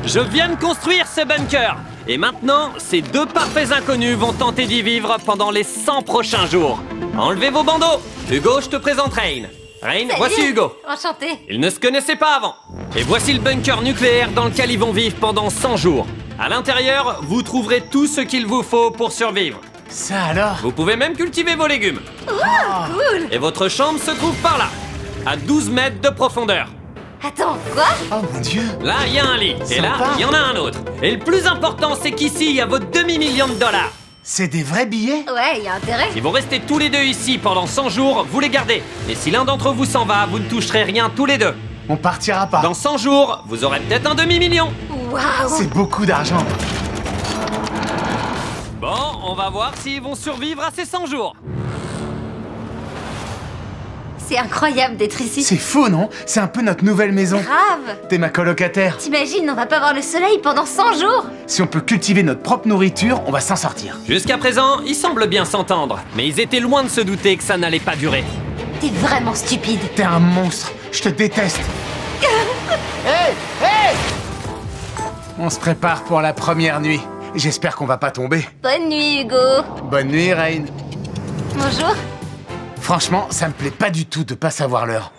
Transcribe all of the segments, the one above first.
Je viens de construire ce bunker. Et maintenant, ces deux parfaits inconnus vont tenter d'y vivre pendant les 100 prochains jours. Enlevez vos bandeaux. Hugo, je te présente Rain. Rain, voici Hugo. Enchanté. Ils ne se connaissaient pas avant. Et voici le bunker nucléaire dans lequel ils vont vivre pendant 100 jours. À l'intérieur, vous trouverez tout ce qu'il vous faut pour survivre. Ça alors? Vous pouvez même cultiver vos légumes. Cool. Et votre chambre se trouve par là, à 12 mètres de profondeur. Attends, quoi? Oh mon Dieu! Là, il y a un lit. Et là, Sympa. il y en a un autre. Et le plus important, c'est qu'ici, il y a votre demi-million de dollars. C'est des vrais billets? Ouais, y a intérêt. Si vous restez tous les deux ici pendant 100 jours, vous les gardez. Et si l'un d'entre vous s'en va, vous ne toucherez rien tous les deux. On partira pas. Dans 100 jours, vous aurez peut-être un demi-million. Waouh. C'est beaucoup d'argent. Bon, on va voir s'ils vont survivre à ces 100 jours. C'est incroyable d'être ici. C'est fou, non? C'est un peu notre nouvelle maison. Grave. T'es ma colocataire. T'imagines, on va pas voir le soleil pendant 100 jours. Si on peut cultiver notre propre nourriture, on va s'en sortir. Jusqu'à présent, ils semblent bien s'entendre. Mais ils étaient loin de se douter que ça n'allait pas durer. T'es vraiment stupide. T'es un monstre. Je te déteste. Hey! Hey! On se prépare pour la première nuit. J'espère qu'on va pas tomber. Bonne nuit, Hugo. Bonne nuit, Rain. Bonjour. Franchement, ça me plaît pas du tout de pas savoir l'heure.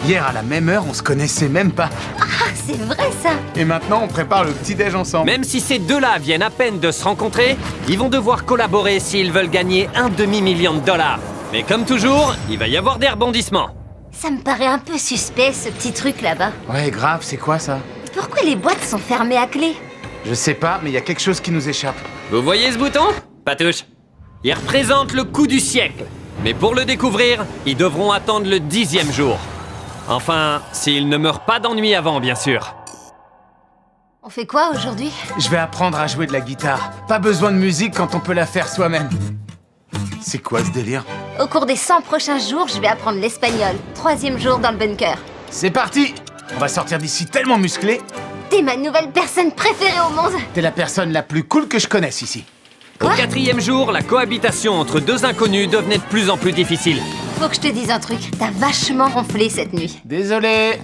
Hier, à la même heure, on se connaissait même pas. Ah, c'est vrai ça. Et maintenant, on prépare le petit-déj ensemble. Même si ces deux-là viennent à peine de se rencontrer, ils vont devoir collaborer s'ils veulent gagner un demi-million de dollars. Mais comme toujours, il va y avoir des rebondissements. Ça me paraît un peu suspect, ce petit truc là-bas. Ouais, grave, c'est quoi ça? Pourquoi les boîtes sont fermées à clé? Je sais pas, mais il y a quelque chose qui nous échappe. Vous voyez ce bouton? Patouche. Il représente le coup du siècle. Mais pour le découvrir, ils devront attendre le 10e jour. Enfin, s'ils ne meurent pas d'ennui avant, bien sûr. On fait quoi aujourd'hui? Je vais apprendre à jouer de la guitare. Pas besoin de musique quand on peut la faire soi-même. C'est quoi ce délire? Au cours des 100 prochains jours, je vais apprendre l'espagnol. 3e jour dans le bunker. C'est parti! On va sortir d'ici tellement musclé. T'es ma nouvelle personne préférée au monde. T'es la personne la plus cool que je connaisse ici. Au Quoi? 4e jour, la cohabitation entre deux inconnus devenait de plus en plus difficile. Faut que je te dise un truc. T'as vachement ronflé cette nuit. Désolé.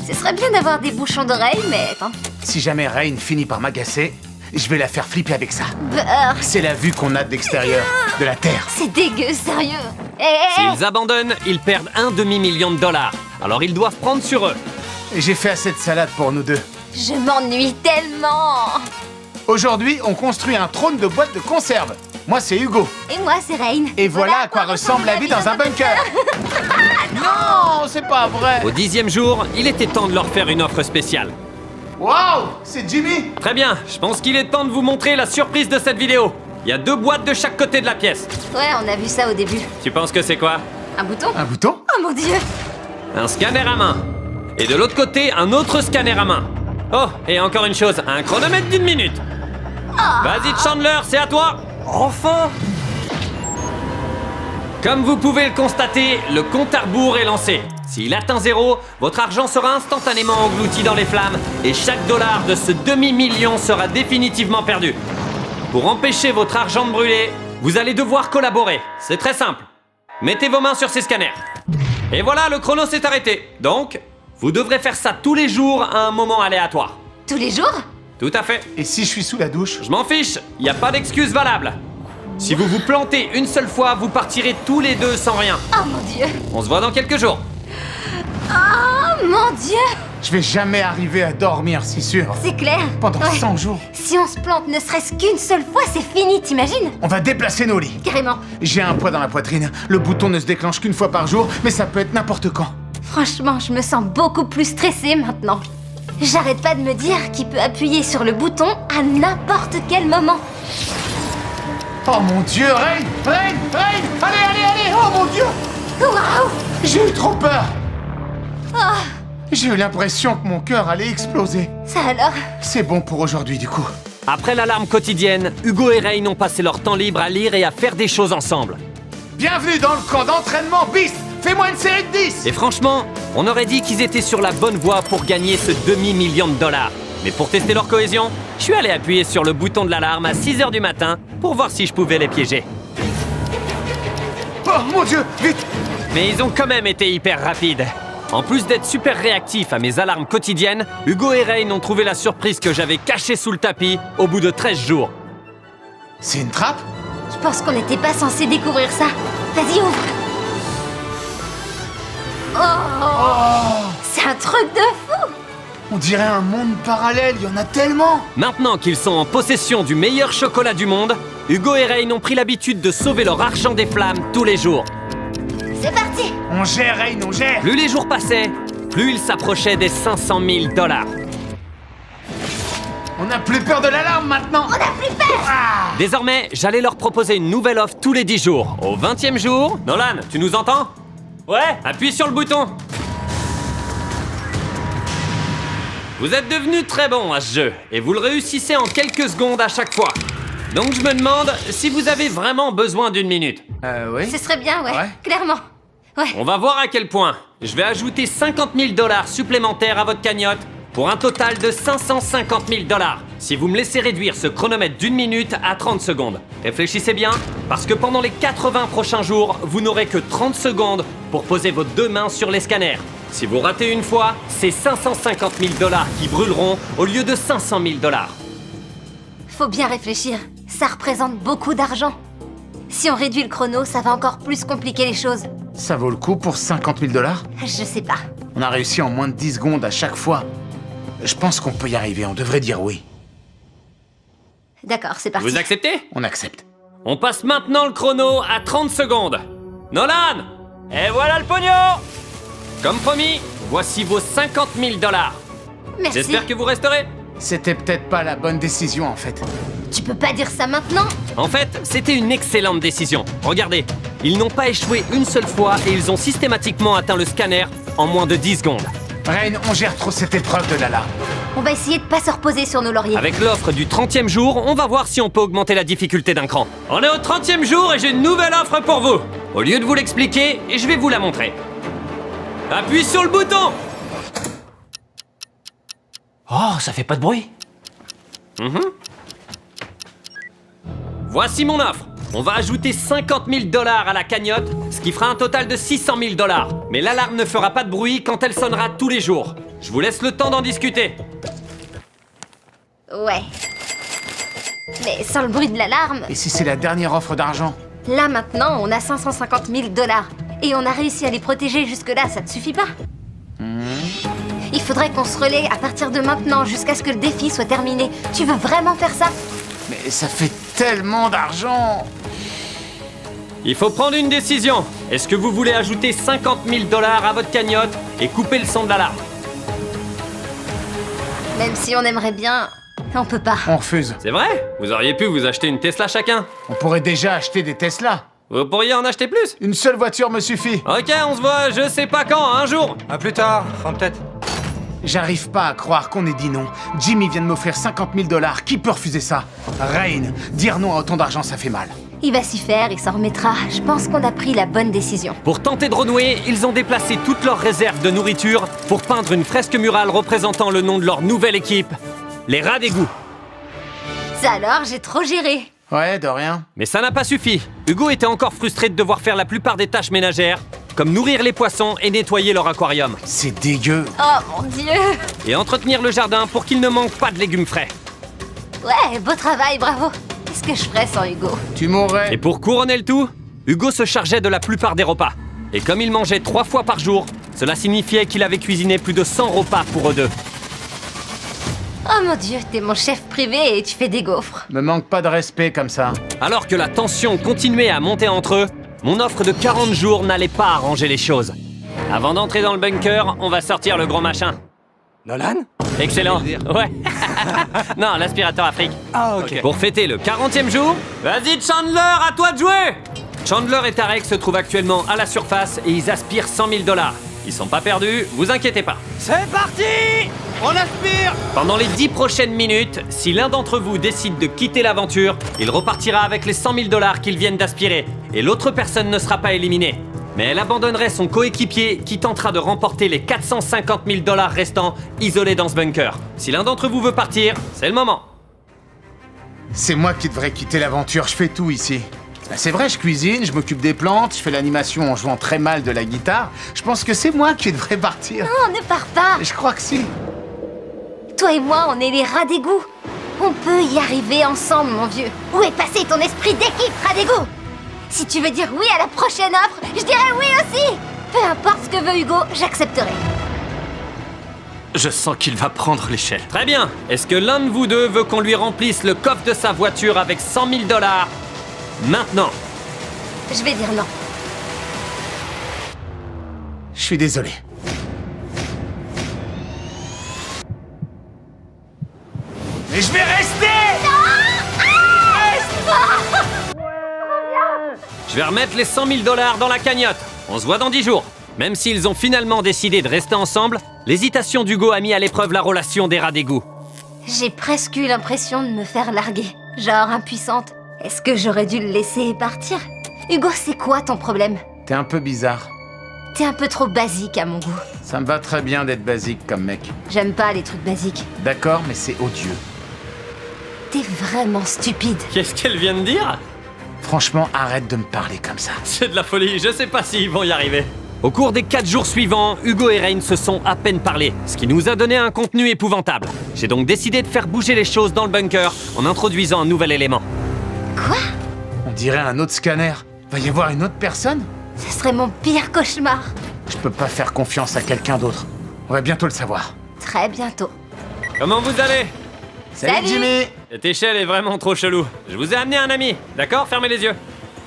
Ce serait bien d'avoir des bouchons d'oreilles, mais attends. Si jamais Rain finit par m'agacer, je vais la faire flipper avec ça. Beurre. C'est la vue qu'on a de l'extérieur, de la Terre. C'est dégueu, sérieux. Hé, S'ils abandonnent, ils perdent un demi-million de dollars. Alors ils doivent prendre sur eux. Et j'ai fait assez de salade pour nous deux. je m'ennuie tellement. Aujourd'hui, on construit un trône de boîte de conserve. Moi, c'est Hugo. Et moi, c'est Rain. Et voilà à quoi ressemble la vie dans un bunker. Non, c'est pas vrai. Au 10e jour, il était temps de leur faire une offre spéciale. Waouh, c'est Jimmy. Très bien, je pense qu'il est temps de vous montrer la surprise de cette vidéo. Il y a 2 boîtes de chaque côté de la pièce. Ouais, on a vu ça au début. Tu penses que c'est quoi? Un bouton? Un bouton? Oh mon dieu. Un scanner à main. Et de l'autre côté, un autre scanner à main. Oh, et encore une chose, un chronomètre d'1 minute. Vas-y Chandler, c'est à toi. Enfin! Comme vous pouvez le constater, le compte à rebours est lancé. S'il atteint 0, votre argent sera instantanément englouti dans les flammes et chaque dollar de ce demi-million sera définitivement perdu. Pour empêcher votre argent de brûler, vous allez devoir collaborer. C'est très simple. Mettez vos mains sur ces scanners. Et voilà, le chrono s'est arrêté. Donc, vous devrez faire ça tous les jours à un moment aléatoire. Tous les jours? Tout à fait. Et si je suis sous la douche? Je m'en fiche, il n'y a pas d'excuse valable. Si vous vous plantez une seule fois, vous partirez tous les deux sans rien. Oh mon dieu. On se voit dans quelques jours. Oh mon dieu. Je vais jamais arriver à dormir, c'est sûr. C'est clair. Pendant Ouais. 100 jours. Si on se plante ne serait-ce qu'une seule fois, c'est fini, t'imagines? On va déplacer nos lits. Carrément. J'ai un poids dans la poitrine. Le bouton ne se déclenche qu'une fois par jour, mais ça peut être n'importe quand. Franchement, je me sens beaucoup plus stressée maintenant. J'arrête pas de me dire qu'il peut appuyer sur le bouton à n'importe quel moment. Oh mon Dieu, Rain! Rain! Rain! Allez, allez, allez! Oh mon Dieu! Waouh. J'ai eu trop peur! Ah, J'ai eu l'impression que mon cœur allait exploser. ça alors? C'est bon pour aujourd'hui, du coup. Après l'alarme quotidienne, Hugo et Rain ont passé leur temps libre à lire et à faire des choses ensemble. Bienvenue dans le camp d'entraînement Beast! Fais-moi une série de 10! Et franchement, on aurait dit qu'ils étaient sur la bonne voie pour gagner ce demi-million de dollars. Mais pour tester leur cohésion, je suis allé appuyer sur le bouton de l'alarme à 6h du matin pour voir si je pouvais les piéger. Oh mon Dieu! Vite! Mais ils ont quand même été hyper rapides. En plus d'être super réactifs à mes alarmes quotidiennes, Hugo et Rain ont trouvé la surprise que j'avais cachée sous le tapis au bout de 13 jours. C'est une trappe? Je pense qu'on n'était pas censé découvrir ça. Vas-y, ouvre. Oh, c'est un truc de fou. On dirait un monde parallèle, il y en a tellement! Maintenant qu'ils sont en possession du meilleur chocolat du monde, Hugo et Rain ont pris l'habitude de sauver leur argent des flammes tous les jours. C'est parti. On gère, Rain, on gère! Plus les jours passaient, plus ils s'approchaient des 500 000 $. On n'a plus peur de l'alarme maintenant! On n'a plus peur. Désormais, j'allais leur proposer une nouvelle offre tous les 10 jours. Au 20e jour... Nolan, tu nous entends? Ouais. Appuie sur le bouton. Vous êtes devenus très bons à ce jeu, et vous le réussissez en quelques secondes à chaque fois. Donc je me demande si vous avez vraiment besoin d'une minute. Oui? Ce serait bien, ouais. Ouais. Clairement. Ouais. On va voir à quel point. Je vais ajouter 50 000 $ supplémentaires à votre cagnotte pour un total de 550 000 $. Si vous me laissez réduire ce chronomètre d'1 minute à 30 secondes. Réfléchissez bien, parce que pendant les 80 prochains jours, vous n'aurez que 30 secondes pour poser vos deux mains sur les scanners. Si vous ratez une fois, c'est 550 000 $ qui brûleront au lieu de 500 000 $. Faut bien réfléchir. Ça représente beaucoup d'argent. Si on réduit le chrono, ça va encore plus compliquer les choses. Ça vaut le coup pour 50 000 $? Je sais pas. On a réussi en moins de 10 secondes à chaque fois. Je pense qu'on peut y arriver, on devrait dire oui. D'accord, c'est parti. Vous acceptez? On accepte. On passe maintenant le chrono à 30 secondes. Nolan! Et voilà le pognon! Comme promis, voici vos 50 000 $. Merci. J'espère que vous resterez. C'était peut-être pas la bonne décision en fait. Tu peux pas dire ça maintenant. En fait, c'était une excellente décision. Regardez, ils n'ont pas échoué une seule fois et ils ont systématiquement atteint le scanner en moins de 10 secondes. Rain, on gère trop cette épreuve de l'alarme. On va essayer de pas se reposer sur nos lauriers. Avec l'offre du 30e jour, on va voir si on peut augmenter la difficulté d'un cran. On est au 30e jour et j'ai une nouvelle offre pour vous. Au lieu de vous l'expliquer, je vais vous la montrer. Appuie sur le bouton. Oh, ça fait pas de bruit. Voici mon offre. On va ajouter 50 000 $ à la cagnotte, ce qui fera un total de 600 000 $. Mais l'alarme ne fera pas de bruit quand elle sonnera tous les jours. Je vous laisse le temps d'en discuter. Ouais. Mais sans le bruit de l'alarme, Et si c'est la dernière offre d'argent? là maintenant, on a 550 000 $. Et on a réussi à les protéger jusque-là, ça te suffit pas? Il faudrait qu'on se relaie à partir de maintenant jusqu'à ce que le défi soit terminé. Tu veux vraiment faire ça? Mais ça fait tellement d'argent! Il faut prendre une décision. Est-ce que vous voulez ajouter 50 000 $ à votre cagnotte et couper le son de l'alarme? Même si on aimerait bien, on peut pas. On refuse. C'est vrai? Vous auriez pu vous acheter une Tesla chacun. On pourrait déjà acheter des Tesla. Vous pourriez en acheter plus. Une seule voiture me suffit. Ok, on se voit je sais pas quand, un jour. À plus tard, enfin peut-être. J'arrive pas à croire qu'on ait dit non. Jimmy vient de m'offrir 50 000 $. Qui peut refuser ça? Rain, dire non à autant d'argent, ça fait mal. Il va s'y faire, il s'en remettra. Je pense qu'on a pris la bonne décision. Pour tenter de renouer, ils ont déplacé toutes leurs réserves de nourriture pour peindre une fresque murale représentant le nom de leur nouvelle équipe, les rats d'égout. Ça alors, j'ai trop géré. Ouais, de rien. Mais ça n'a pas suffi. Hugo était encore frustré de devoir faire la plupart des tâches ménagères, comme nourrir les poissons et nettoyer leur aquarium, C'est dégueu. Oh mon Dieu. et entretenir le jardin pour qu'il ne manque pas de légumes frais. Ouais, beau travail, bravo. Qu'est-ce que je ferais sans Hugo? Tu mourrais. Et pour couronner le tout, Hugo se chargeait de la plupart des repas. Et comme il mangeait 3 fois par jour, cela signifiait qu'il avait cuisiné plus de 100 repas pour eux deux. Oh mon Dieu, t'es mon chef privé et tu fais des gaufres. Me manque pas de respect comme ça. Alors que la tension continuait à monter entre eux, mon offre de 40 jours n'allait pas arranger les choses. Avant d'entrer dans le bunker, on va sortir le gros machin. Nolan? Excellent. Ouais. Non, l'aspirateur Afrique. Ah, ok. Pour fêter le 40e jour, vas-y Chandler, à toi de jouer. Chandler et Tarek se trouvent actuellement à la surface et ils aspirent 100 000 $. Ils sont pas perdus, vous inquiétez pas. C'est parti! On aspire! Pendant les 10 prochaines minutes, si l'un d'entre vous décide de quitter l'aventure, il repartira avec les 100 000 $ qu'ils viennent d'aspirer, et l'autre personne ne sera pas éliminée. Mais elle abandonnerait son coéquipier qui tentera de remporter les 450 000 $ restants isolés dans ce bunker. Si l'un d'entre vous veut partir, c'est le moment. C'est moi qui devrais quitter l'aventure, je fais tout ici. Bah, c'est vrai, je cuisine, je m'occupe des plantes, je fais l'animation en jouant très mal de la guitare. Je pense que c'est moi qui devrais partir. Non, ne pars pas. Je crois que si. Toi et moi, on est les rats d'égout. On peut y arriver ensemble, mon vieux. Où est passé ton esprit d'équipe, rat d'égout? Si tu veux dire oui à la prochaine offre, je dirais oui aussi. Peu importe ce que veut Hugo, j'accepterai. Je sens qu'il va prendre l'échelle. Très bien. Est-ce que l'un de vous deux veut qu'on lui remplisse le coffre de sa voiture avec 100 000 $? Maintenant. Je vais dire non. Je suis désolé. Mais je vais rester! Je vais remettre les 100 000 $ dans la cagnotte. On se voit dans 10 jours. Même s'ils ont finalement décidé de rester ensemble, l'hésitation d'Hugo a mis à l'épreuve la relation des rats d'égout. J'ai presque eu l'impression de me faire larguer. Genre impuissante. Est-ce que j'aurais dû le laisser partir? Hugo, c'est quoi ton problème? T'es un peu bizarre. T'es un peu trop basique à mon goût. Ça me va très bien d'être basique comme mec. J'aime pas les trucs basiques. D'accord, mais c'est odieux. T'es vraiment stupide. Qu'est-ce qu'elle vient de dire? Franchement, arrête de me parler comme ça. C'est de la folie, je sais pas s'ils vont y arriver. Au cours des 4 jours suivants, Hugo et Rain se sont à peine parlé, ce qui nous a donné un contenu épouvantable. J'ai donc décidé de faire bouger les choses dans le bunker en introduisant un nouvel élément. Quoi? On dirait un autre scanner. Va y avoir une autre personne? Ce serait mon pire cauchemar. Je peux pas faire confiance à quelqu'un d'autre. On va bientôt le savoir. Très bientôt. Comment vous allez? Salut Jimmy! Cette échelle est vraiment trop chelou. Je vous ai amené un ami, d'accord? Fermez les yeux.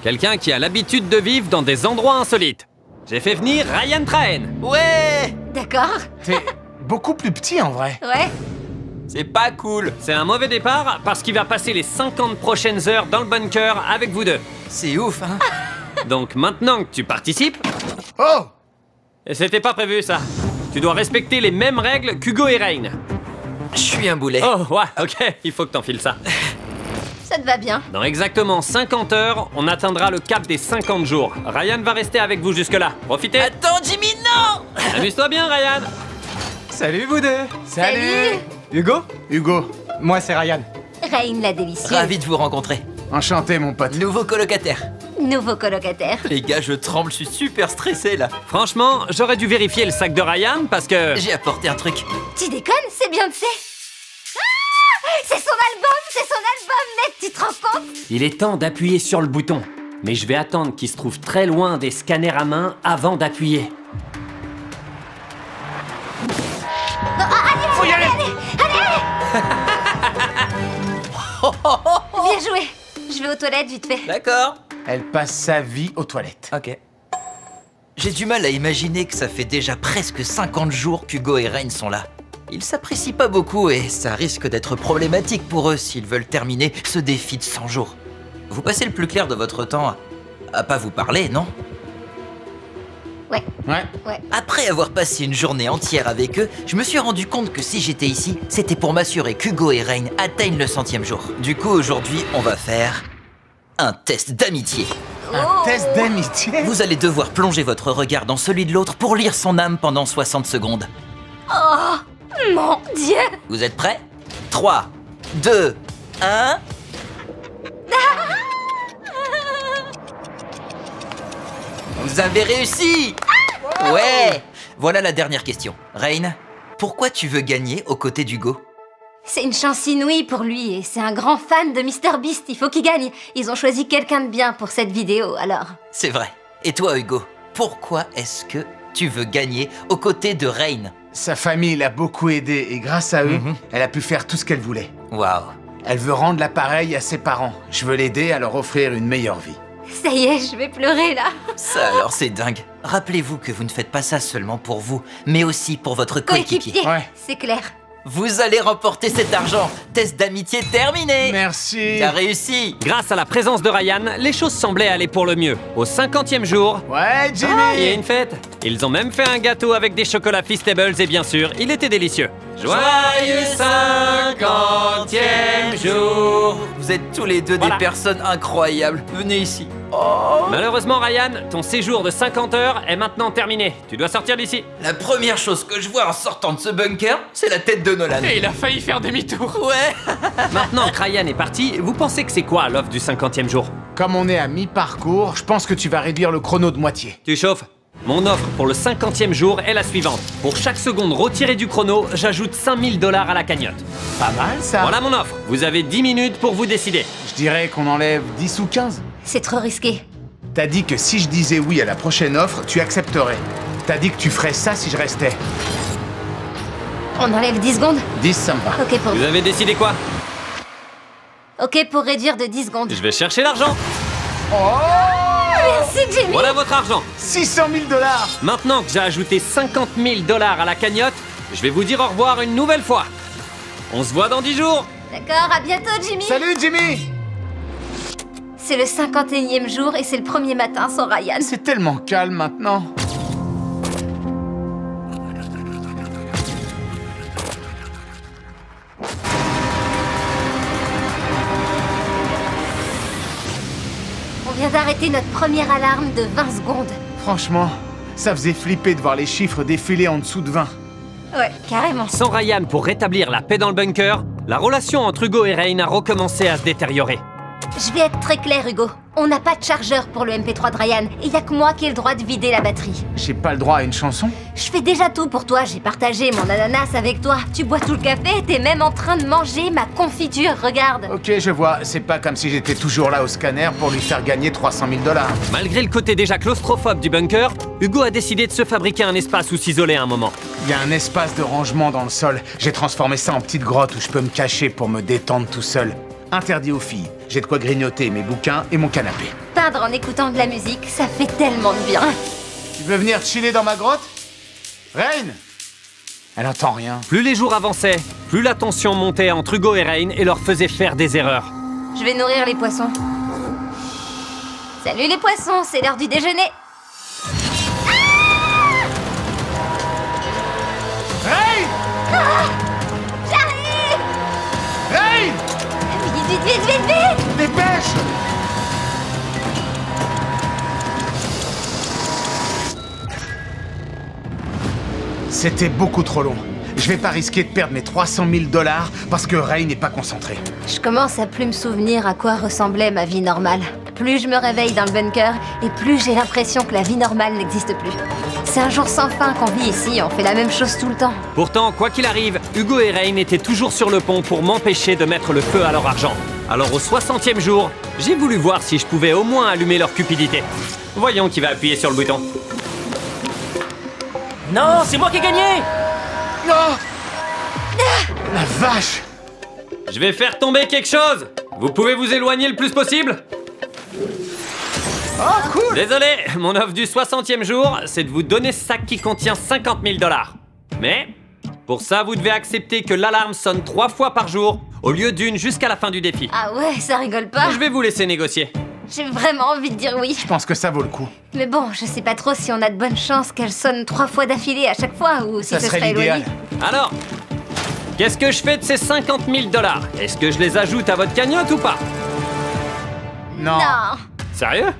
Quelqu'un qui a l'habitude de vivre dans des endroits insolites. J'ai fait venir Ryan Traen. Ouais, D'accord? T'es beaucoup plus petit en vrai. Ouais. c'est pas cool. C'est un mauvais départ parce qu'il va passer les 50 prochaines heures dans le bunker avec vous deux. C'est ouf, hein. Donc maintenant que tu participes, Oh! et c'était pas prévu ça, tu dois respecter les mêmes règles qu'Hugo et Rain. Je suis un boulet. Oh ouais, ok, il faut que t'enfiles ça. Ça te va bien. Dans exactement 50 heures, on atteindra le cap des 50 jours. Ryan va rester avec vous jusque-là. Profitez. Attends, Jimmy, non! Amuse-toi bien, Ryan. Salut vous deux. Salut. Hugo? Hugo, Moi c'est Ryan. Rain la délicieuse. Ravi de vous rencontrer. enchanté mon pote. Nouveau colocataire. Nouveau colocataire. Les gars, je tremble, je suis super stressé là. Franchement, j'aurais dû vérifier le sac de Ryan parce que... J'ai apporté un truc. Tu déconnes, c'est Beyoncé. Ah! C'est son album, mec, tu te rends compte? Il est temps d'appuyer sur le bouton. Mais je vais attendre qu'il se trouve très loin des scanners à main avant d'appuyer. Faut y aller! Bien joué. Je vais aux toilettes vite fait. D'accord. Elle passe sa vie aux toilettes. Ok. J'ai du mal à imaginer que ça fait déjà presque 50 jours qu'Hugo et Rain sont là. Ils s'apprécient pas beaucoup et ça risque d'être problématique pour eux s'ils veulent terminer ce défi de 100 jours. Vous passez le plus clair de votre temps à pas vous parler, non? Ouais. Ouais. Après avoir passé une journée entière avec eux, je me suis rendu compte que si j'étais ici, c'était pour m'assurer qu'Hugo et Rain atteignent le 100e jour. Du coup, aujourd'hui, on va faire un test d'amitié. Un test d'amitié? Vous allez devoir plonger votre regard dans celui de l'autre pour lire son âme pendant 60 secondes. Oh, mon Dieu. Vous êtes prêts? 3, 2, 1... Vous avez réussi! Ouais! Voilà la dernière question. Rain, pourquoi tu veux gagner aux côtés d'Hugo? C'est une chance inouïe pour lui et c'est un grand fan de MrBeast. Il faut qu'il gagne. Ils ont choisi quelqu'un de bien pour cette vidéo, alors. C'est vrai. Et toi, Hugo, pourquoi est-ce que tu veux gagner aux côtés de Rain? Sa famille l'a beaucoup aidé et grâce à eux, elle a pu faire tout ce qu'elle voulait. Waouh! Elle veut rendre l'appareil à ses parents. Je veux l'aider à leur offrir une meilleure vie. Ça y est, je vais pleurer là. Ça alors, c'est dingue. Rappelez-vous que vous ne faites pas ça seulement pour vous, mais aussi pour votre coéquipier. Coéquipier, Ouais. c'est clair. Vous allez remporter cet argent. Test d'amitié terminé. Merci. T'as réussi. Grâce à la présence de Ryan, les choses semblaient aller pour le mieux. Au 50e jour, Ouais, Jimmy. il y a une fête. Ils ont même fait un gâteau avec des chocolats Feastables et bien sûr, il était délicieux. Joyeux 50e jour. Vous êtes tous les deux Voilà. des personnes incroyables. Venez ici. Malheureusement, Ryan, ton séjour de 50 heures est maintenant terminé. Tu dois sortir d'ici. La première chose que je vois en sortant de ce bunker, c'est la tête de Nolan. Et il a failli faire demi-tour. Ouais. Maintenant que Ryan est parti, vous pensez que c'est quoi l'offre du 50e jour? Comme on est à mi-parcours, je pense que tu vas réduire le chrono de moitié. Tu chauffes? Mon offre pour le 50e jour est la suivante. Pour chaque seconde retirée du chrono, j'ajoute 5000 $ à la cagnotte. Pas mal, ça. Voilà mon offre. Vous avez 10 minutes pour vous décider. Je dirais qu'on enlève 10 ou 15. C'est trop risqué. T'as dit que si je disais oui à la prochaine offre, tu accepterais. T'as dit que tu ferais ça si je restais. On enlève 10 secondes? 10, ça me va. Ok pour... Vous avez décidé quoi? Ok pour réduire de 10 secondes. Je vais chercher l'argent. Merci Jimmy. Voilà votre argent. 600 000 $. Maintenant que j'ai ajouté 50 000 $ à la cagnotte, je vais vous dire au revoir une nouvelle fois. On se voit dans 10 jours. D'accord, à bientôt Jimmy. Salut, Jimmy! C'est le 51e jour et c'est le premier matin sans Ryan. C'est tellement calme maintenant. On vient d'arrêter notre première alarme de 20 secondes. Franchement, ça faisait flipper de voir les chiffres défiler en dessous de 20. Ouais, carrément. Sans Ryan pour rétablir la paix dans le bunker, la relation entre Hugo et Rain a recommencé à se détériorer. Je vais être très clair, Hugo. On n'a pas de chargeur pour le MP3 de Ryan, et y a que moi qui ai le droit de vider la batterie. J'ai pas le droit à une chanson? Je fais déjà tout pour toi, j'ai partagé mon ananas avec toi. Tu bois tout le café, t'es même en train de manger ma confiture, regarde. Ok, je vois. C'est pas comme si j'étais toujours là au scanner pour lui faire gagner 300 000 $. Malgré le côté déjà claustrophobe du bunker, Hugo a décidé de se fabriquer un espace où s'isoler un moment. Il y a un espace de rangement dans le sol. J'ai transformé ça en petite grotte où je peux me cacher pour me détendre tout seul. Interdit aux filles. J'ai de quoi grignoter mes bouquins et mon canapé. Peindre en écoutant de la musique, ça fait tellement de bien. Tu veux venir chiller dans ma grotte? Rain? Elle entend rien. Plus les jours avançaient, plus la tension montait entre Hugo et Rain et leur faisait faire des erreurs. Je vais nourrir les poissons. Salut les poissons, c'est l'heure du déjeuner. Rain! J'arrive! Rain! Vite, vite, vite, vite, vite! Dépêche! C'était beaucoup trop long. Je vais pas risquer de perdre mes 300 000 $ parce que Rain n'est pas concentré. Je commence à plus me souvenir à quoi ressemblait ma vie normale. Plus je me réveille dans le bunker, et plus j'ai l'impression que la vie normale n'existe plus. C'est un jour sans fin qu'on vit ici, on fait la même chose tout le temps. Pourtant, quoi qu'il arrive, Hugo et Rain étaient toujours sur le pont pour m'empêcher de mettre le feu à leur argent. Alors au 60e jour, j'ai voulu voir si je pouvais au moins allumer leur cupidité. Voyons qui va appuyer sur le bouton. Non, c'est moi qui ai gagné! Non! La vache! Je vais faire tomber quelque chose! Vous pouvez vous éloigner le plus possible? Oh, cool! Désolé, mon offre du 60e jour, c'est de vous donner ce sac qui contient 50 000 $. Mais, pour ça, vous devez accepter que l'alarme sonne 3 fois par jour, au lieu d'une jusqu'à la fin du défi. Ah ouais, ça rigole pas. Je vais vous laisser négocier. J'ai vraiment envie de dire oui. Je pense que ça vaut le coup. Mais bon, je sais pas trop si on a de bonnes chances qu'elle sonne 3 fois d'affilée à chaque fois, ou si Ça ce serait serait l'idéal. éloigné. Alors, qu'est-ce que je fais de ces 50 000 $? Est-ce que je les ajoute à votre cagnotte ou pas? Non. Non, Sérieux?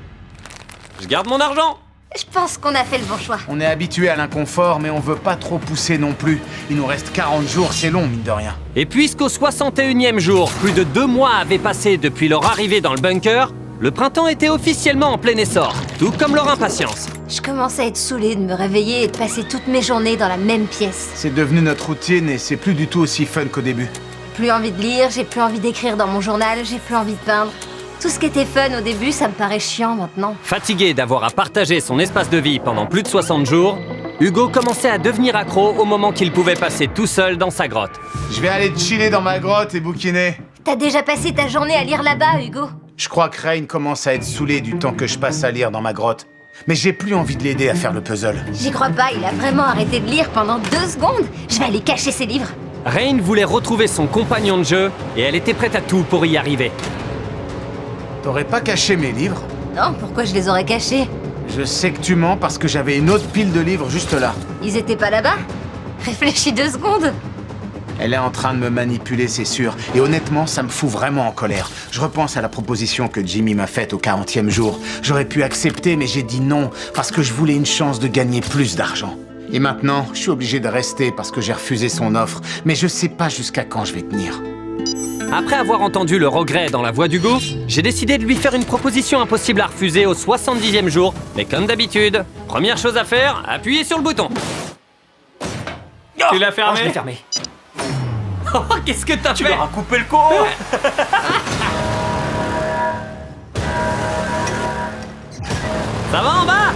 Je garde mon argent. je pense qu'on a fait le bon choix. On est habitué à l'inconfort, mais on veut pas trop pousser non plus. Il nous reste 40 jours, c'est long, mine de rien. Et puisqu'au 61e jour, plus de 2 mois avaient passé depuis leur arrivée dans le bunker, le printemps était officiellement en plein essor, tout comme leur impatience. Je commence à être saoulée de me réveiller et de passer toutes mes journées dans la même pièce. C'est devenu notre routine et c'est plus du tout aussi fun qu'au début. Plus envie de lire, j'ai plus envie d'écrire dans mon journal, j'ai plus envie de peindre. Tout ce qui était fun au début, ça me paraît chiant maintenant. Fatigué d'avoir à partager son espace de vie pendant plus de 60 jours, Hugo commençait à devenir accro au moment qu'il pouvait passer tout seul dans sa grotte. Je vais aller chiller dans ma grotte et bouquiner. T'as déjà passé ta journée à lire là-bas, Hugo? Je crois que Rain commence à être saoulé du temps que je passe à lire dans ma grotte. Mais j'ai plus envie de l'aider à faire le puzzle. J'y crois pas, il a vraiment arrêté de lire pendant 2 secondes. Je vais aller cacher ses livres. Rain voulait retrouver son compagnon de jeu et elle était prête à tout pour y arriver. T'aurais pas caché mes livres? Non, pourquoi je les aurais cachés? Je sais que tu mens parce que j'avais une autre pile de livres juste là. Ils étaient pas là-bas? Réfléchis 2 secondes. Elle est en train de me manipuler, c'est sûr. Et honnêtement, ça me fout vraiment en colère. Je repense à la proposition que Jimmy m'a faite au 40e jour. J'aurais pu accepter, mais j'ai dit non, parce que je voulais une chance de gagner plus d'argent. Et maintenant, je suis obligé de rester parce que j'ai refusé son offre. Mais je sais pas jusqu'à quand je vais tenir. Après avoir entendu le regret dans la voix d'Hugo, j'ai décidé de lui faire une proposition impossible à refuser au 70e jour. Mais comme d'habitude, première chose à faire, appuyez sur le bouton. Tu l'as fermé? Je l'ai fermé. Oh, qu'est-ce que t'as Tu fait? leur as coupé le con. Ça va en bas?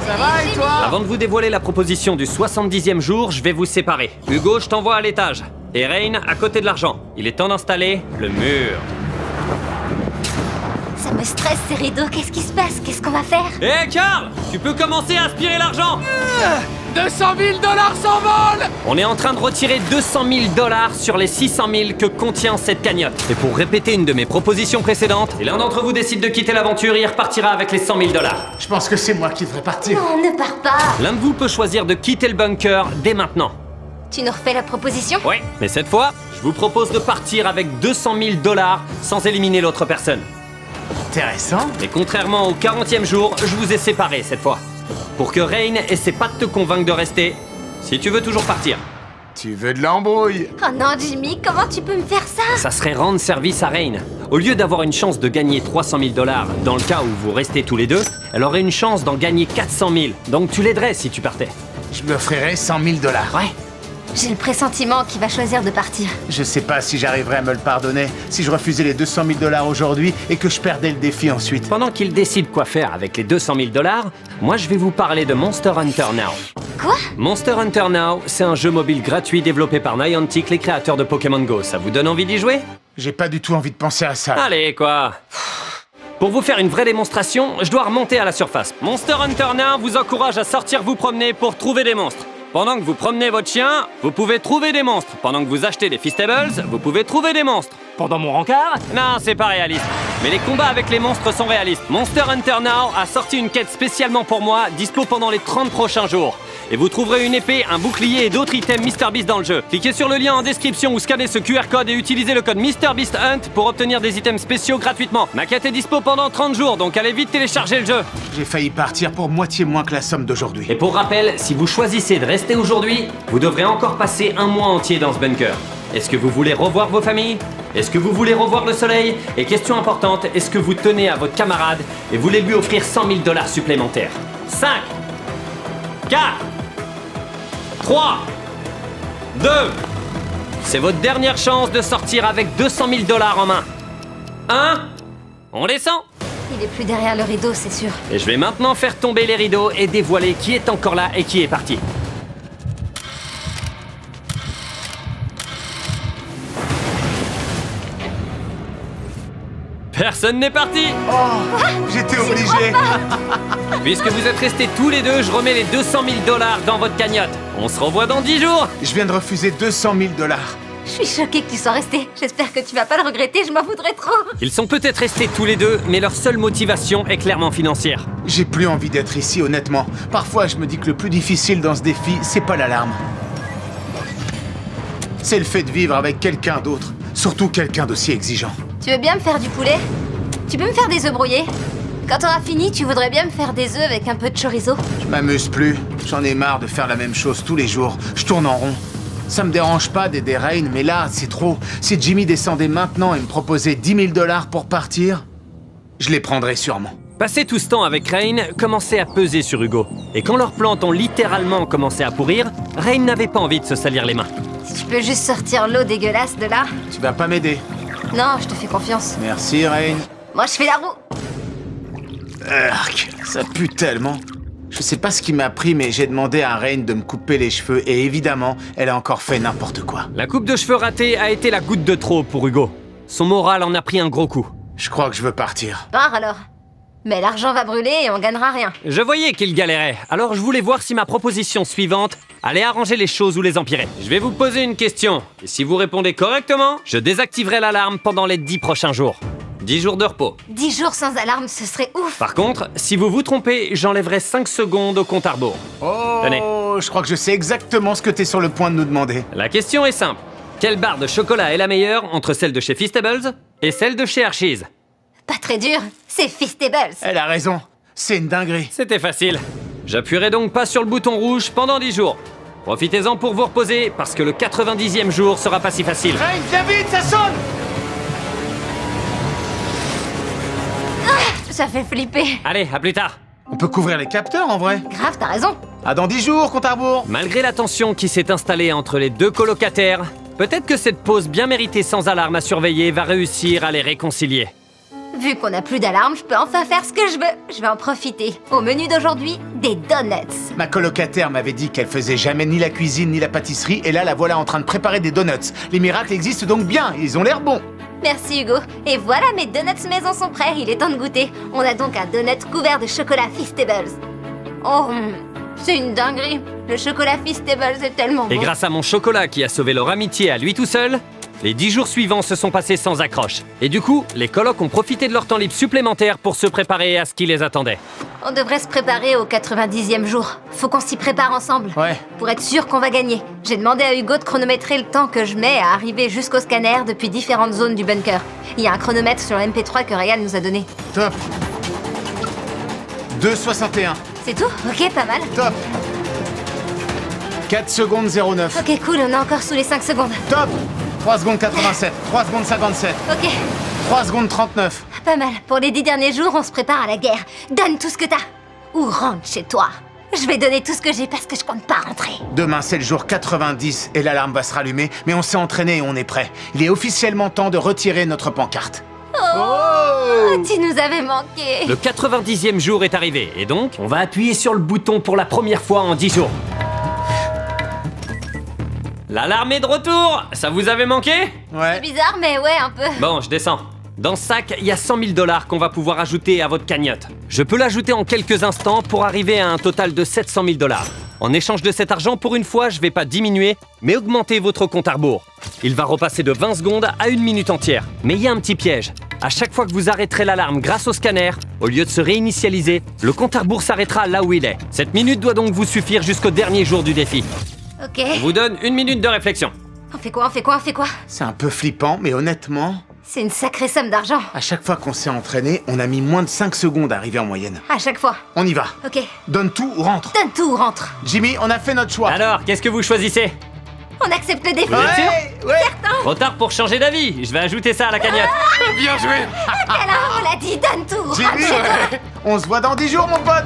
Ça va et toi? Avant de vous dévoiler la proposition du 70e jour, je vais vous séparer. Hugo, je t'envoie à l'étage. Et Rain, à côté de l'argent. Il est temps d'installer le mur. Ça me stresse ces rideaux, qu'est-ce qui se passe? Qu'est-ce qu'on va faire? Hé, Carl! Tu peux commencer à aspirer l'argent! 200 000 $ s'envolent! On est en train de retirer 200 000 $ sur les 600 000 que contient cette cagnotte. Et pour répéter une de mes propositions précédentes, si l'un d'entre vous décide de quitter l'aventure, il repartira avec les 100 000 $. Je pense que c'est moi qui devrais partir. Non, ne pars pas. L'un de vous peut choisir de quitter le bunker dès maintenant. Tu nous refais la proposition? Oui, mais cette fois, je vous propose de partir avec 200 000 $ sans éliminer l'autre personne. Intéressant. Et contrairement au 40e jour, je vous ai séparés cette fois. Pour que Rain essaie pas de te convaincre de rester, si tu veux toujours partir. Tu veux de l'embrouille? Oh non, Jimmy, comment tu peux me faire ça? Ça serait rendre service à Rain. Au lieu d'avoir une chance de gagner 300 000 $ dans le cas où vous restez tous les deux, elle aurait une chance d'en gagner 400 000. Donc tu l'aiderais si tu partais. Je lui offrirai 100 000 $. Ouais. J'ai le pressentiment qu'il va choisir de partir. Je sais pas si j'arriverai à me le pardonner si je refusais les 200 000 $ aujourd'hui et que je perdais le défi ensuite. Pendant qu'il décide quoi faire avec les 200 000 $, moi je vais vous parler de Monster Hunter Now. Quoi? Monster Hunter Now, c'est un jeu mobile gratuit développé par Niantic, les créateurs de Pokémon Go. Ça vous donne envie d'y jouer? J'ai pas du tout envie de penser à ça. Allez, quoi. Pour vous faire une vraie démonstration, je dois remonter à la surface. Monster Hunter Now vous encourage à sortir vous promener pour trouver des monstres. Pendant que vous promenez votre chien, vous pouvez trouver des monstres. Pendant que vous achetez des Feastables, vous pouvez trouver des monstres. Pendant mon rencard, Non, c'est pas réaliste. Mais les combats avec les monstres sont réalistes. Monster Hunter Now a sorti une quête spécialement pour moi, dispo pendant les 30 prochains jours. Et vous trouverez une épée, un bouclier et d'autres items MrBeast dans le jeu. Cliquez sur le lien en description ou scannez ce QR code et utilisez le code MrBeastHunt pour obtenir des items spéciaux gratuitement. Ma quête est dispo pendant 30 jours, donc allez vite télécharger le jeu. J'ai failli partir pour moitié moins que la somme d'aujourd'hui. Et pour rappel, si vous choisissez de rester aujourd'hui, vous devrez encore passer un mois entier dans ce bunker. Est-ce que vous voulez revoir vos familles? Est-ce que vous voulez revoir le soleil? Et question importante, est-ce que vous tenez à votre camarade et voulez lui offrir 100 000 $ supplémentaires? 5, 4, 3, 2, c'est votre dernière chance de sortir avec 200 000 $ en main. 1, on descend. Il est plus derrière le rideau, c'est sûr. Et je vais maintenant faire tomber les rideaux et dévoiler qui est encore là et qui est parti. Personne n'est parti. J'étais obligé. Puisque vous êtes restés tous les deux, je remets les 200 000 $ dans votre cagnotte. On se revoit dans 10 jours. Je viens de refuser 200 000 $. Je suis choquée que tu sois resté. J'espère que tu vas pas le regretter, je m'en voudrais trop. Ils sont peut-être restés tous les deux, mais leur seule motivation est clairement financière. J'ai plus envie d'être ici, honnêtement. Parfois, je me dis que le plus difficile dans ce défi, c'est pas l'alarme. C'est le fait de vivre avec quelqu'un d'autre. Surtout quelqu'un d'aussi exigeant. Tu veux bien me faire du poulet? Tu peux me faire des œufs brouillés? Quand t'auras fini, tu voudrais bien me faire des œufs avec un peu de chorizo? Je m'amuse plus. J'en ai marre de faire la même chose tous les jours. Je tourne en rond. Ça me dérange pas d'aider Rain, mais là, c'est trop. Si Jimmy descendait maintenant et me proposait 10 000 $ pour partir, je les prendrais sûrement. Passer tout ce temps avec Rain commençait à peser sur Hugo. Et quand leurs plantes ont littéralement commencé à pourrir, Rain n'avait pas envie de se salir les mains. Si tu peux juste sortir l'eau dégueulasse de là. Tu vas pas m'aider. Non, je te fais confiance. Merci, Rain. Moi, je fais la roue. Arc, ça pue tellement. Je sais pas ce qui m'a pris, mais j'ai demandé à Rain de me couper les cheveux et évidemment, elle a encore fait n'importe quoi. La coupe de cheveux ratée a été la goutte de trop pour Hugo. Son moral en a pris un gros coup. Je crois que je veux partir. Pars alors. Mais l'argent va brûler et on gagnera rien. Je voyais qu'il galérait, alors je voulais voir si ma proposition suivante allait arranger les choses ou les empirer. Je vais vous poser une question, et si vous répondez correctement, je désactiverai l'alarme pendant les 10 prochains jours. 10 jours de repos. 10 jours sans alarme, ce serait ouf. Par contre, si vous vous trompez, j'enlèverai 5 secondes au compte à rebours. Oh, Tenez. je crois que je sais exactement ce que t'es sur le point de nous demander. La question est simple. Quelle barre de chocolat est la meilleure entre celle de chez Feastables et celle de chez Hershey's? Pas très dur, c'est Feastables. Elle a raison. C'est une dinguerie. C'était facile. J'appuierai donc pas sur le bouton rouge pendant 10 jours. Profitez-en pour vous reposer, parce que le 90e jour sera pas si facile. Rain, viens vite, ça sonne! Ça fait flipper. Allez, à plus tard. On peut couvrir les capteurs en vrai. Grave, t'as raison. À dans 10 jours, compte à rebours. Malgré la tension qui s'est installée entre les deux colocataires, peut-être que cette pause bien méritée sans alarme à surveiller va réussir à les réconcilier. Vu qu'on n'a plus d'alarme, je peux enfin faire ce que je veux. Je vais en profiter. Au menu d'aujourd'hui, des donuts. Ma colocataire m'avait dit qu'elle faisait jamais ni la cuisine ni la pâtisserie, et là la voilà en train de préparer des donuts. Les miracles existent donc bien, ils ont l'air bons. Merci Hugo. Et voilà, mes donuts maison sont prêts. Il est temps de goûter. On a donc un donut couvert de chocolat Feastables. Oh, c'est une dinguerie. Le chocolat Feastables est tellement bon. Et grâce à mon chocolat qui a sauvé leur amitié à lui tout seul, les 10 jours suivants se sont passés sans accroche. Et du coup, les colocs ont profité de leur temps libre supplémentaire pour se préparer à ce qui les attendait. On devrait se préparer au 90e jour. Faut qu'on s'y prépare ensemble. Ouais. Pour être sûr qu'on va gagner. J'ai demandé à Hugo de chronométrer le temps que je mets à arriver jusqu'au scanner depuis différentes zones du bunker. Il y a un chronomètre sur le MP3 que Ryan nous a donné. Top. 2,61. C'est tout? Ok, pas mal. Top. 4 secondes 09. Ok, cool, on est encore sous les 5 secondes. Top. 3 secondes 87. 3 secondes 57. Ok, 3 secondes 39. pas mal. Pour les 10 derniers jours, on se prépare à la guerre. Donne tout ce que t'as. Ou rentre chez toi. Je vais donner tout ce que j'ai parce que je compte pas rentrer. Demain, c'est le jour 90 et l'alarme va se rallumer, mais on s'est entraîné et on est prêt. Il est officiellement temps de retirer notre pancarte. Oh, tu nous avais manqué. Le 90e jour est arrivé, et donc, on va appuyer sur le bouton pour la première fois en 10 jours. L'alarme est de retour! Ça vous avait manqué? Ouais. Bizarre, mais ouais, un peu. Bon, je descends. Dans ce sac, il y a 100 000 $ qu'on va pouvoir ajouter à votre cagnotte. Je peux l'ajouter en quelques instants pour arriver à un total de 700 000 $. En échange de cet argent, pour une fois, je vais pas diminuer, mais augmenter votre compte à rebours. Il va repasser de 20 secondes à 1 minute entière. Mais il y a un petit piège. À chaque fois que vous arrêterez l'alarme grâce au scanner, au lieu de se réinitialiser, le compte à rebours s'arrêtera là où il est. Cette minute doit donc vous suffire jusqu'au dernier jour du défi. Ok. Je vous donne 1 minute de réflexion. On fait quoi? C'est un peu flippant, mais honnêtement, C'est une sacrée somme d'argent. à chaque fois qu'on s'est entraîné, on a mis moins de 5 secondes à arriver en moyenne. À chaque fois. On y va. Ok. Donne tout ou rentre. Donne tout ou rentre. Jimmy, on a fait notre choix. Alors, qu'est-ce que vous choisissez? On accepte le défi. Vous êtes sûr? Ouais. Trop tard pour changer d'avis. Je vais ajouter ça à la cagnotte. Bien joué. Alors, on l'a dit, donne tout ou rentre Jimmy, chez toi. on se voit dans 10 jours, mon pote.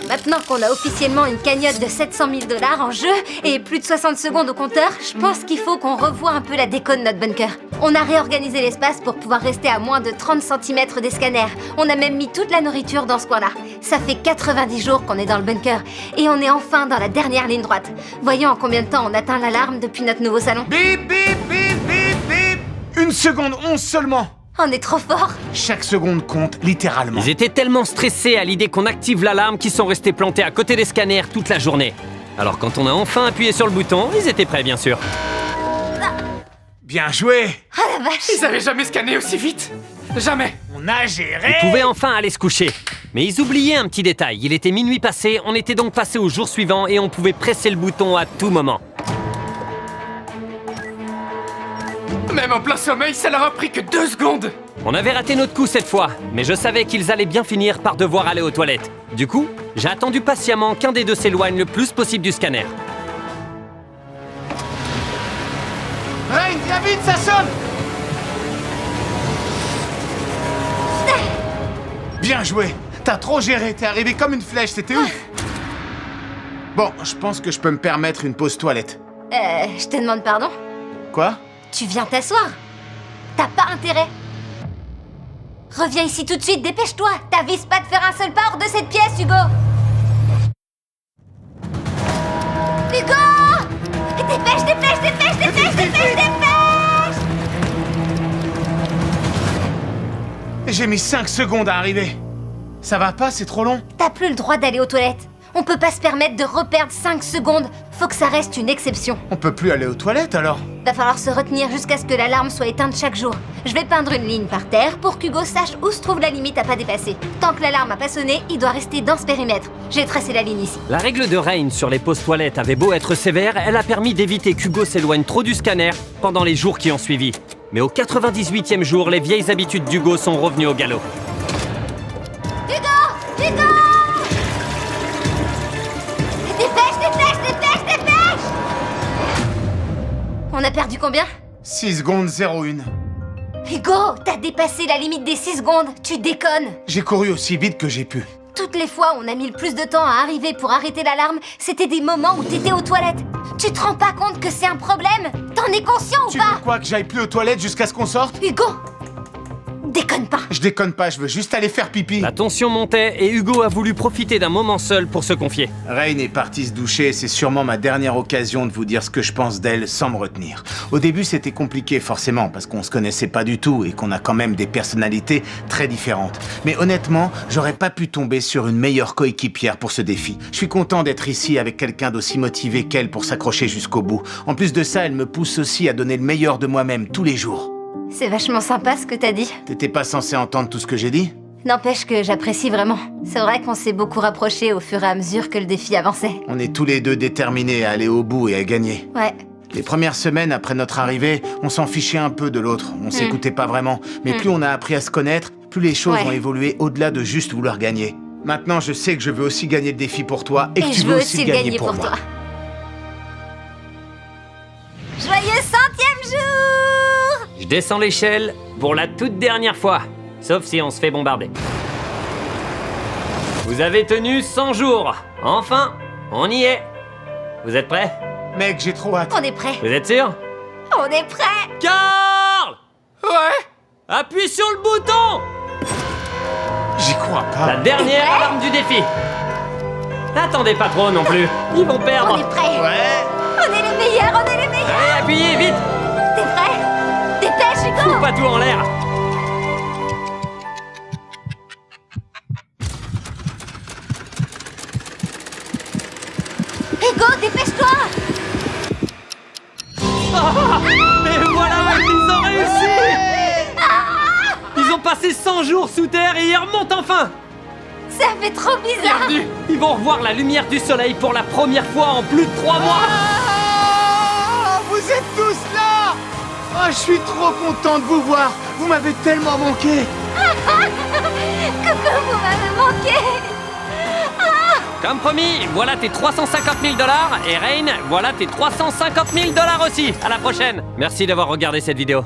Maintenant qu'on a officiellement une cagnotte de 700 000 $ en jeu et plus de 60 secondes au compteur, je pense qu'il faut qu'on revoie un peu la déco de notre bunker. On a réorganisé l'espace pour pouvoir rester à moins de 30 cm des scanners. On a même mis toute la nourriture dans ce coin-là. Ça fait 90 jours qu'on est dans le bunker et on est enfin dans la dernière ligne droite. Voyons en combien de temps on atteint l'alarme depuis notre nouveau salon. Bip, bip, bip, bip, bip. 1 seconde 11 seulement. On est trop fort. Chaque seconde compte, littéralement. Ils étaient tellement stressés à l'idée qu'on active l'alarme qu'ils sont restés plantés à côté des scanners toute la journée. Alors quand on a enfin appuyé sur le bouton, ils étaient prêts bien sûr. Bien joué. Oh la vache. Ils avaient jamais scanné aussi vite. Jamais. On a géré. Ils pouvaient enfin aller se coucher. Mais ils oubliaient un petit détail, il était minuit passé, on était donc passé au jour suivant et on pouvait presser le bouton à tout moment. Même en plein sommeil, ça leur a pris que 2 secondes. On avait raté notre coup cette fois, mais je savais qu'ils allaient bien finir par devoir aller aux toilettes. Du coup, j'ai attendu patiemment qu'un des deux s'éloigne le plus possible du scanner. Rain, viens vite, ça sonne. Bien joué. T'as trop géré, t'es arrivé comme une flèche, c'était ouf. Bon, je pense que je peux me permettre une pause toilette. Je te demande pardon. Quoi? Tu viens t'asseoir. T'as pas intérêt. Reviens ici tout de suite, dépêche-toi. T'avises pas de faire un seul pas hors de cette pièce, Hugo. Hugo! Dépêche, dépêche, dépêche, dépêche, dépêche, dépêche! J'ai mis 5 secondes à arriver. Ça va pas, c'est trop long? T'as plus le droit d'aller aux toilettes. On peut pas se permettre de reperdre 5 secondes. Faut que ça reste une exception. On peut plus aller aux toilettes alors? Va falloir se retenir jusqu'à ce que l'alarme soit éteinte chaque jour. Je vais peindre une ligne par terre pour qu'Hugo sache où se trouve la limite à pas dépasser. Tant que l'alarme a pas sonné, il doit rester dans ce périmètre. J'ai tracé la ligne ici. La règle de Rain sur les pauses toilettes avait beau être sévère, elle a permis d'éviter qu'Hugo s'éloigne trop du scanner pendant les jours qui ont suivi. Mais au 98e jour, les vieilles habitudes d'Hugo sont revenues au galop. Hugo! Hugo! Dépêche, dépêche, dépêche, dépêche! On a perdu combien? 6 secondes 01. Hugo, t'as dépassé la limite des 6 secondes. Tu déconnes. J'ai couru aussi vite que j'ai pu. Toutes les fois où on a mis le plus de temps à arriver pour arrêter l'alarme, c'était des moments où t'étais aux toilettes. Tu te rends pas compte que c'est un problème? T'en es conscient ou Tu pas? veux quoi, que j'aille plus aux toilettes jusqu'à ce qu'on sorte? Hugo, déconne pas. Je déconne pas, je veux juste aller faire pipi. La tension montait et Hugo a voulu profiter d'un moment seul pour se confier. Rain est partie se doucher, c'est sûrement ma dernière occasion de vous dire ce que je pense d'elle sans me retenir. Au début, c'était compliqué forcément, parce qu'on se connaissait pas du tout et qu'on a quand même des personnalités très différentes. Mais honnêtement, j'aurais pas pu tomber sur une meilleure coéquipière pour ce défi. Je suis content d'être ici avec quelqu'un d'aussi motivé qu'elle pour s'accrocher jusqu'au bout. En plus de ça, elle me pousse aussi à donner le meilleur de moi-même tous les jours. C'est vachement sympa ce que t'as dit. T'étais pas censé entendre tout ce que j'ai dit? N'empêche que j'apprécie vraiment. C'est vrai qu'on s'est beaucoup rapprochés au fur et à mesure que le défi avançait. On est tous les deux déterminés à aller au bout et à gagner. Ouais. Les premières semaines après notre arrivée, on s'en fichait un peu de l'autre, on s'écoutait pas vraiment. Mais plus on a appris à se connaître, plus les choses ont évolué au-delà de juste vouloir gagner. Maintenant, je sais que je veux aussi gagner le défi pour toi et que tu je veux veux aussi le gagner pour moi. toi. Joyeux 100e jour! Je descends l'échelle pour la toute dernière fois, sauf si on se fait bombarder. Vous avez tenu 100 jours. Enfin, on y est. Vous êtes prêts? Mec, j'ai trop hâte. On est prêts. Vous êtes sûr? On est prêts. Carl! Ouais. Appuie sur le bouton! J'y crois pas. La dernière alarme du défi. N'attendez pas trop non plus. Ils vont On perdre. est prêts. Ouais. On est les meilleurs, on est les meilleurs. Allez, appuyez vite. T'es prêt? Dépêche, Hugo. Fous pas tout en l'air. Hugo, dépêche-toi. Et voilà, ils ont réussi. Ils ont passé 100 jours sous terre et ils remontent enfin. Ça fait trop bizarre. Bienvenue. Ils vont revoir la lumière du soleil pour la première fois en plus de 3 mois. Ah, vous êtes tous là. Oh, je suis trop content de vous voir. Vous m'avez tellement manqué. Coucou, vous m'avez manqué. Comme promis, voilà tes 350 000 $. Et Rain, voilà tes 350 000 $ aussi. À la prochaine. Merci d'avoir regardé cette vidéo.